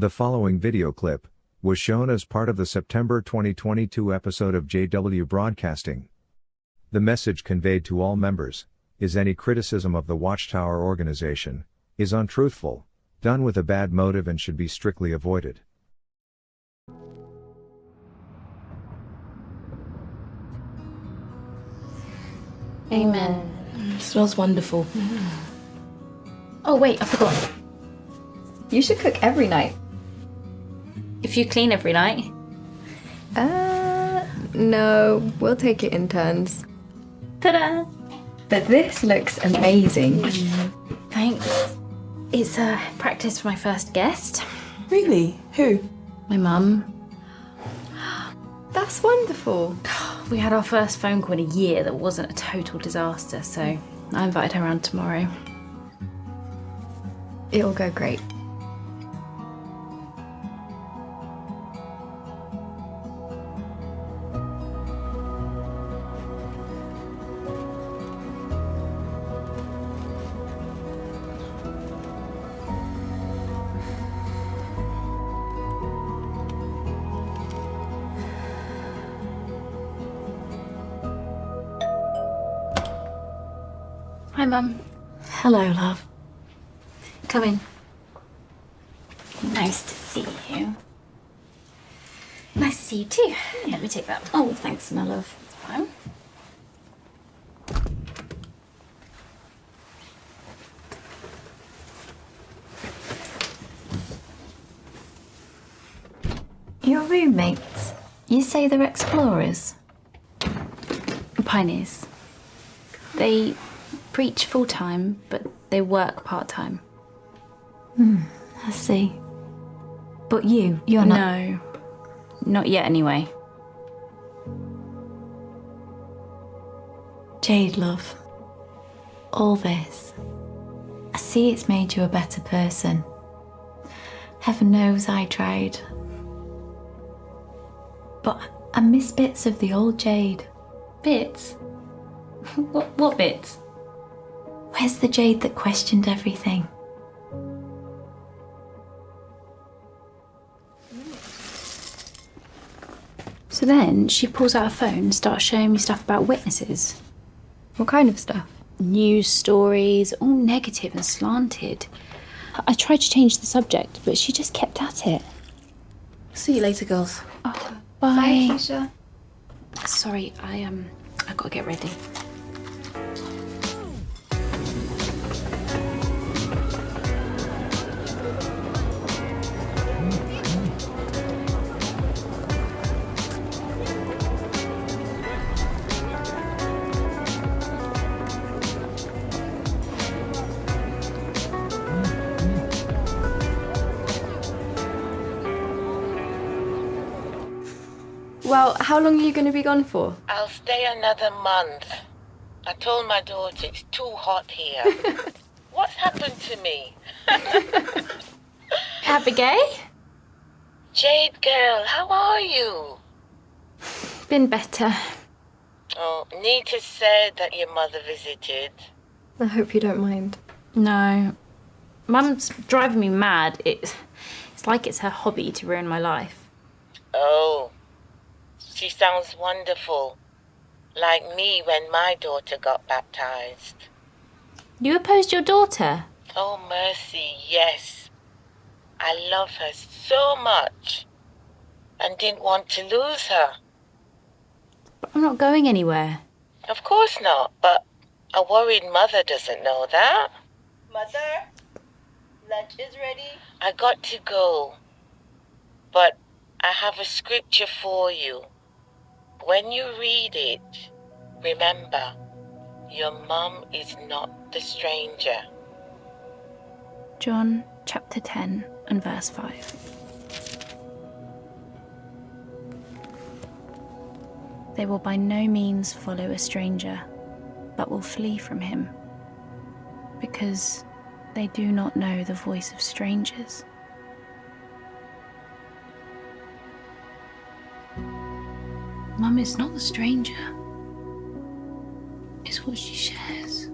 The following video clip was shown as part of the September 2022 episode of JW Broadcasting. The message conveyed to all members is any criticism of the Watchtower organization is untruthful, done with a bad motive, and should be strictly avoided. Amen. It smells wonderful. Oh wait, I forgot. You should cook every night. If you clean every night. No, we'll take it in turns. Ta-da! But this looks amazing. Thanks. It's a practice for my first guest. Really? Who? My mum. That's wonderful. We had our first phone call in a year that wasn't a total disaster, so I invited her around tomorrow. It'll go great. Hi, Mum. Hello, love. Come in. Nice to see you. Nice to see you too. Let me take that. Oh, thanks, my love. It's fine. Your roommates, you say they're explorers? Pioneers. They preach full-time, but they work part-time. I see. But you're not... No, not yet anyway. Jade, love. All this. I see it's made you a better person. Heaven knows I tried. But I miss bits of the old Jade. Bits? What bits? Where's the Jade that questioned everything? So then she pulls out her phone and starts showing me stuff about witnesses. What kind of stuff? News stories, all negative and slanted. I tried to change the subject, but she just kept at it. See you later, girls. Oh, Bye, bye. Keisha. Sorry, I gotta get ready. Well, how long are you going to be gone for? I'll stay another month. I told my daughter it's too hot here. What's happened to me? Abigail? Jade girl, how are you? Been better. Oh, Nita said that your mother visited. I hope you don't mind. No. Mum's driving me mad. It's like it's her hobby to ruin my life. Oh, she sounds wonderful. Like me when my daughter got baptized. You opposed your daughter? Oh, mercy, yes. I love her so much and didn't want to lose her. But I'm not going anywhere. Of course not, but a worried mother doesn't know that. Mother, lunch is ready. I got to go, but I have a scripture for you. When you read it, remember, your mum is not the stranger. John chapter 10 and verse 5. They will by no means follow a stranger, but will flee from him, because they do not know the voice of strangers. Mum is not the stranger. It's what she shares.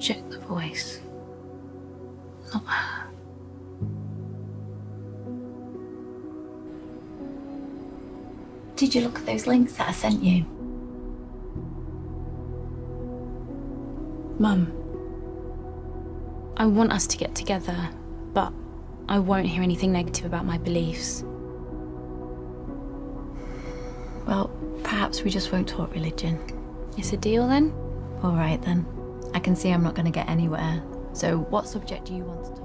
reject the voice, not her. Did you look at those links that I sent you? Mum, I want us to get together, but I won't hear anything negative about my beliefs. Well, perhaps we just won't talk religion. It's a deal then? All right then. I can see I'm not going to get anywhere. So what subject do you want to talk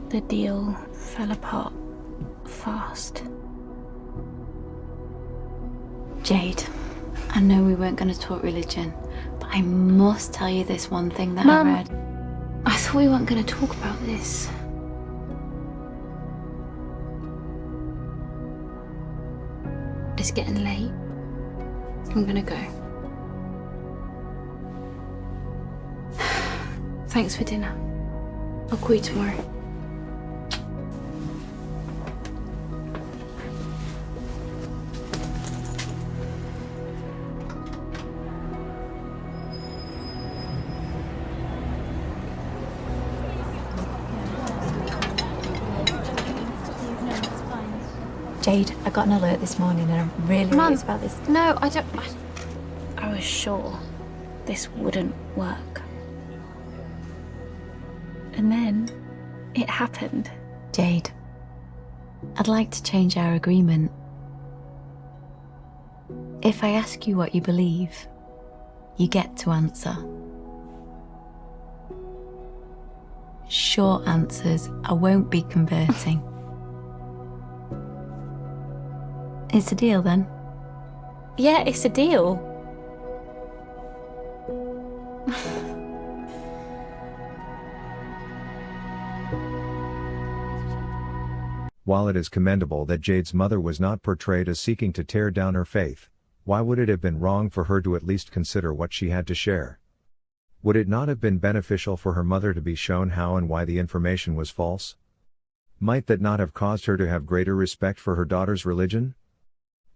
about? The deal fell apart fast. Jade, I know we weren't going to talk religion, but I must tell you this one thing that Mum, I read. I thought we weren't going to talk about this. It's getting late. I'm gonna go. Thanks for dinner. I'll call you tomorrow. Jade, I got an alert this morning and I'm really Mum, worried about this. No, I don't. I was sure this wouldn't work. And then it happened. Jade, I'd like to change our agreement. If I ask you what you believe, you get to answer. Short answers, I won't be converting. It's a deal then? Yeah, it's a deal. While it is commendable that Jade's mother was not portrayed as seeking to tear down her faith, why would it have been wrong for her to at least consider what she had to share? Would it not have been beneficial for her mother to be shown how and why the information was false? Might that not have caused her to have greater respect for her daughter's religion?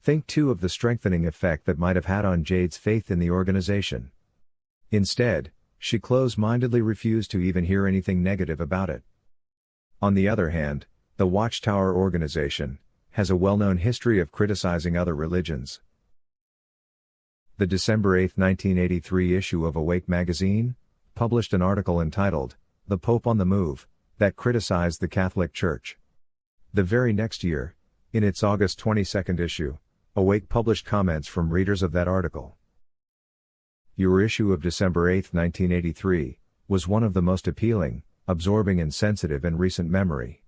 Think too of the strengthening effect that might have had on Jade's faith in the organization. Instead, she close-mindedly refused to even hear anything negative about it. On the other hand, the Watchtower organization has a well-known history of criticizing other religions. The December 8, 1983 issue of Awake magazine published an article entitled, "The Pope on the Move," that criticized the Catholic Church. The very next year, in its August 22 issue, Awake published comments from readers of that article. Your issue of December 8, 1983, was one of the most appealing, absorbing and sensitive in recent memory.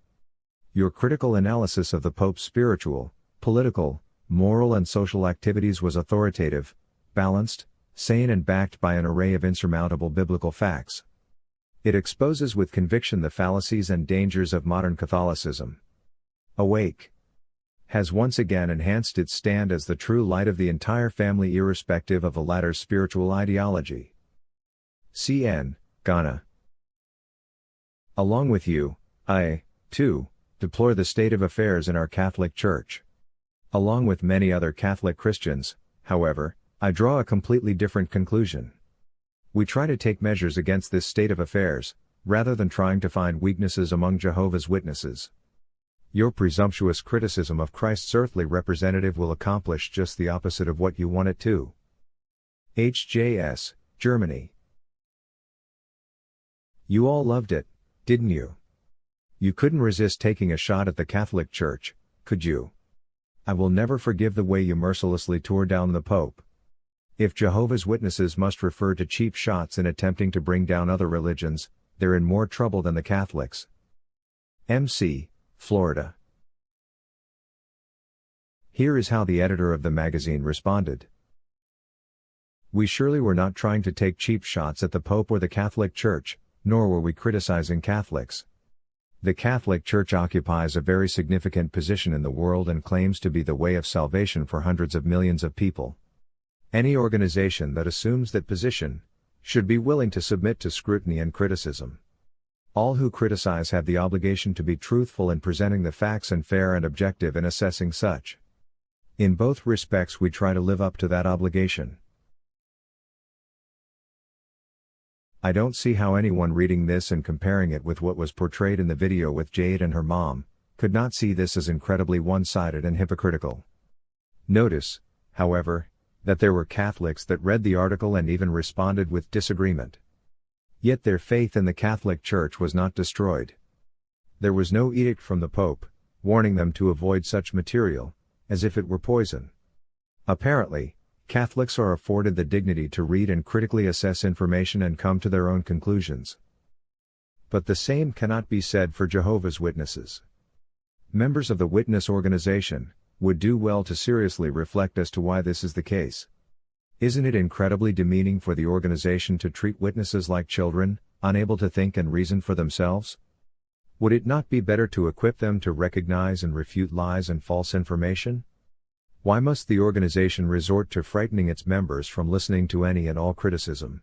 Your critical analysis of the Pope's spiritual, political, moral and social activities was authoritative, balanced, sane and backed by an array of insurmountable biblical facts. It exposes with conviction the fallacies and dangers of modern Catholicism. Awake has once again enhanced its stand as the true light of the entire family irrespective of the latter's spiritual ideology. CN, Ghana. Along with you, I, too, deplore the state of affairs in our Catholic Church. Along with many other Catholic Christians, however, I draw a completely different conclusion. We try to take measures against this state of affairs, rather than trying to find weaknesses among Jehovah's Witnesses. Your presumptuous criticism of Christ's earthly representative will accomplish just the opposite of what you want it to. HJS, Germany. You all loved it, didn't you? You couldn't resist taking a shot at the Catholic Church, could you? I will never forgive the way you mercilessly tore down the Pope. If Jehovah's Witnesses must refer to cheap shots in attempting to bring down other religions, they're in more trouble than the Catholics. MC, Florida. Here is how the editor of the magazine responded. We surely were not trying to take cheap shots at the Pope or the Catholic Church, nor were we criticizing Catholics. The Catholic Church occupies a very significant position in the world and claims to be the way of salvation for hundreds of millions of people. Any organization that assumes that position should be willing to submit to scrutiny and criticism. All who criticize have the obligation to be truthful in presenting the facts and fair and objective in assessing such. In both respects we try to live up to that obligation. I don't see how anyone reading this and comparing it with what was portrayed in the video with Jade and her mom, could not see this as incredibly one-sided and hypocritical. Notice, however, that there were Catholics that read the article and even responded with disagreement. Yet their faith in the Catholic Church was not destroyed. There was no edict from the Pope, warning them to avoid such material, as if it were poison. Apparently, Catholics are afforded the dignity to read and critically assess information and come to their own conclusions. But the same cannot be said for Jehovah's Witnesses. Members of the Witness organization would do well to seriously reflect as to why this is the case. Isn't it incredibly demeaning for the organization to treat witnesses like children, unable to think and reason for themselves? Would it not be better to equip them to recognize and refute lies and false information? Why must the organization resort to frightening its members from listening to any and all criticism,